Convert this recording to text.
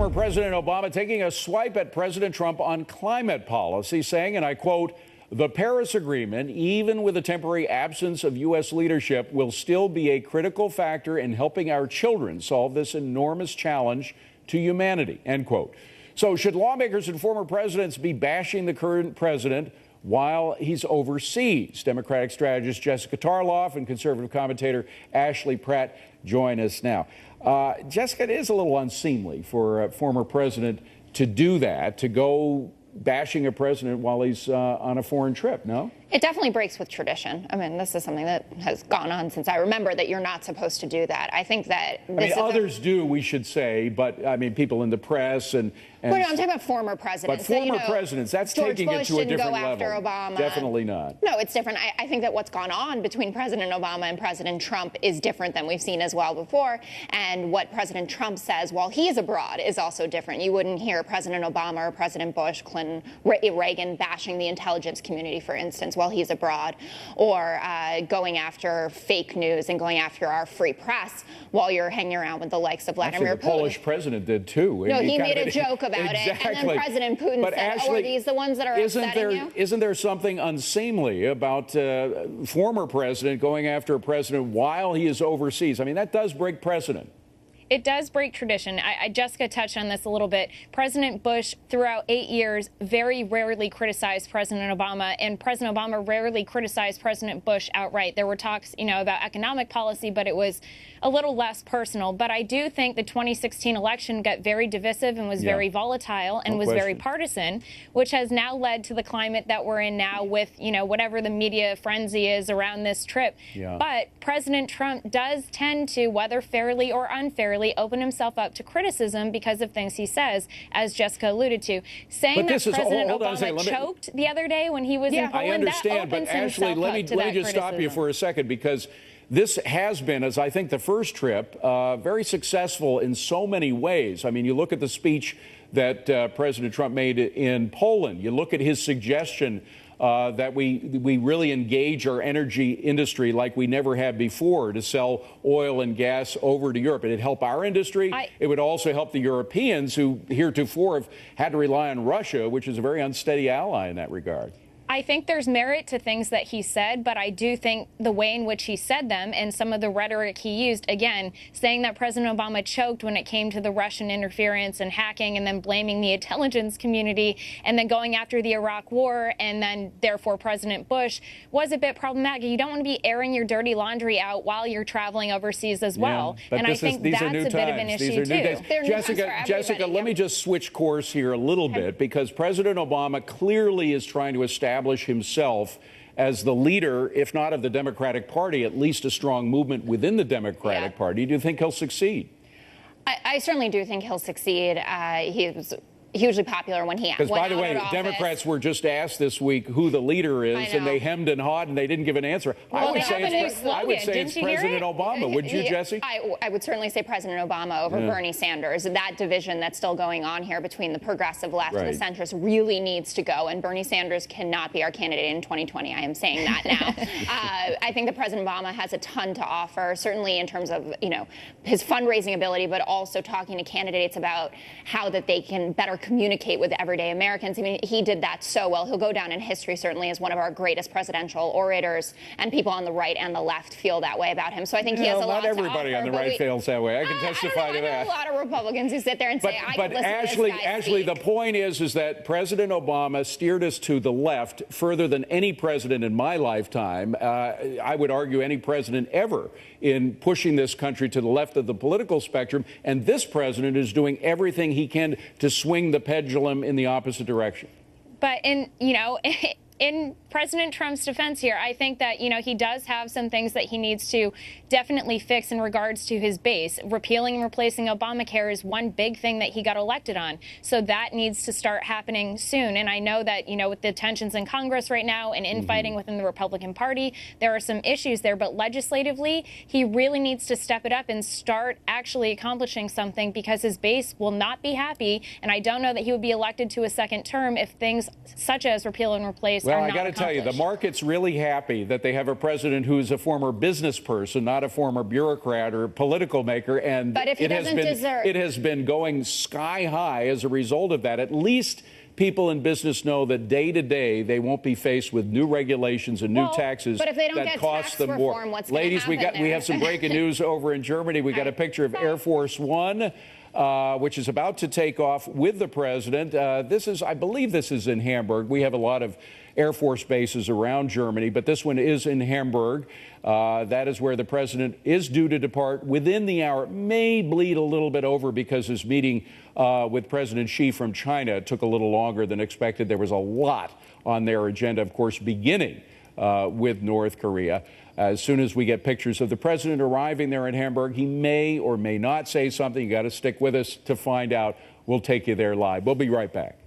Former President Obama taking a swipe at President Trump on climate policy, saying, and I quote, "The Paris Agreement, even with a temporary absence of U.S. leadership, will still be a critical factor in helping our children solve this enormous challenge to humanity," end quote. So should lawmakers and former presidents be bashing the current president while he's overseas? Democratic strategist Jessica Tarloff and conservative commentator Ashley Pratt join us now. Jessica, it is a little unseemly for a former president to do that, to go bashing a president while he's on a foreign trip, no? It definitely breaks with tradition. I mean, this is something that has gone on since I remember, that you're not supposed to do that. I think that others do, we should say, but I mean, people in the press and well, no, I'm talking about former presidents. But former presidents, that's George taking Bush it to a didn't different go level. after Obama. Definitely not. No, it's different. I think that what's gone on between President Obama and President Trump is different than we've seen as well before. And what President Trump says while he is abroad is also different. You wouldn't hear President Obama or President Bush, Clinton, Reagan bashing the intelligence community, for instance, while he's abroad, or going after fake news and going after our free press while you're hanging around with the likes of Vladimir Putin. The Polish president did too. No, he made a joke about it, and then President Putin said, Ashley, "Oh, are these the ones that are upsetting you?" Isn't there something unseemly about former president going after a president while he is overseas? I mean, that does break precedent. It does break tradition. Jessica touched on this a little bit. President Bush, throughout 8 years, very rarely criticized President Obama, and President Obama rarely criticized President Bush outright. There were talks, about economic policy, but it was a little less personal. But I do think the 2016 election got very divisive and was very volatile and was very partisan, which has now led to the climate that we're in now with, whatever the media frenzy is around this trip. But President Trump does tend to, whether fairly or unfairly, open himself up to criticism because of things he says, as Jessica alluded to. Saying that President Obama choked the other day when he was in Poland, I understand, that opens but Ashley, let me just stop you for a second, because this has been, as I think the first trip, very successful in so many ways. I mean, you look at the speech that President Trump made in Poland. You look at his suggestion that we really engage our energy industry like we never have before to sell oil and gas over to Europe. It'd help our industry. It would also help the Europeans who heretofore have had to rely on Russia, which is a very unsteady ally in that regard. I think there's merit to things that he said, but I do think the way in which he said them and some of the rhetoric he used, again, saying that President Obama choked when it came to the Russian interference and hacking, and then blaming the intelligence community, and then going after the Iraq war, and then therefore President Bush, was a bit problematic. You don't want to be airing your dirty laundry out while you're traveling overseas as well. And I think that's a bit of an issue too. Jessica, let me just switch course here a little bit, because President Obama clearly is trying to establish himself as the leader, if not of the Democratic Party, at least a strong movement within the Democratic Party. Do you think he'll succeed? I certainly do think he'll succeed. He was hugely popular when he Because, by the way, Democrats were just asked this week who the leader is, and they hemmed and hawed, and they didn't give an answer. Well, I would say it's President Obama. Wouldn't you, Jesse? I would certainly say President Obama over Bernie Sanders. That division that's still going on here between the progressive left and the centrist really needs to go, and Bernie Sanders cannot be our candidate in 2020. I am saying that now. I think that President Obama has a ton to offer, certainly in terms of, his fundraising ability, but also talking to candidates about how that they can better communicate with everyday Americans. I mean, he did that so well. He'll go down in history, certainly, as one of our greatest presidential orators, and people on the right and the left feel that way about him. So I think he has a lot to offer. Not everybody on the right feels that way. I can testify to that. I know a lot of Republicans who sit there and say, I could listen to this guy Ashley, speak. the point is that President Obama steered us to the left further than any president in my lifetime. I would argue any president ever, in pushing this country to the left of the political spectrum. And this president is doing everything he can to swing the pendulum in the opposite direction. But in President Trump's defense here, I think that, he does have some things that he needs to definitely fix in regards to his base. Repealing and replacing Obamacare is one big thing that he got elected on. So that needs to start happening soon. And I know that, with the tensions in Congress right now and infighting within the Republican Party, there are some issues there. But legislatively, he really needs to step it up and start actually accomplishing something, because his base will not be happy. And I don't know that he would be elected to a second term if things such as repeal and replace Well, are I not got to tell you, the accomplished. market's really happy that they have a president who's a former business person, not a former bureaucrat or political maker. And But if he doesn't deserve- it has been going sky high as a result of that. At least people in business know that day to day they won't be faced with new regulations and new taxes but if they don't that get cost tax them more. reform, what's gonna Ladies, we happen have there? some breaking news over in Germany. We got a picture of Air Force One, which is about to take off with the president. I believe this is in Hamburg. We have a lot of Air Force bases around Germany, but this one is in Hamburg. That is where the president is due to depart within the hour. It may bleed a little bit over because his meeting with President Xi from China took a little longer than expected. There was a lot on their agenda, of course, beginning with North Korea. As soon as we get pictures of the president arriving there in Hamburg, he may or may not say something. You got to stick with us to find out. We'll take you there live. We'll be right back.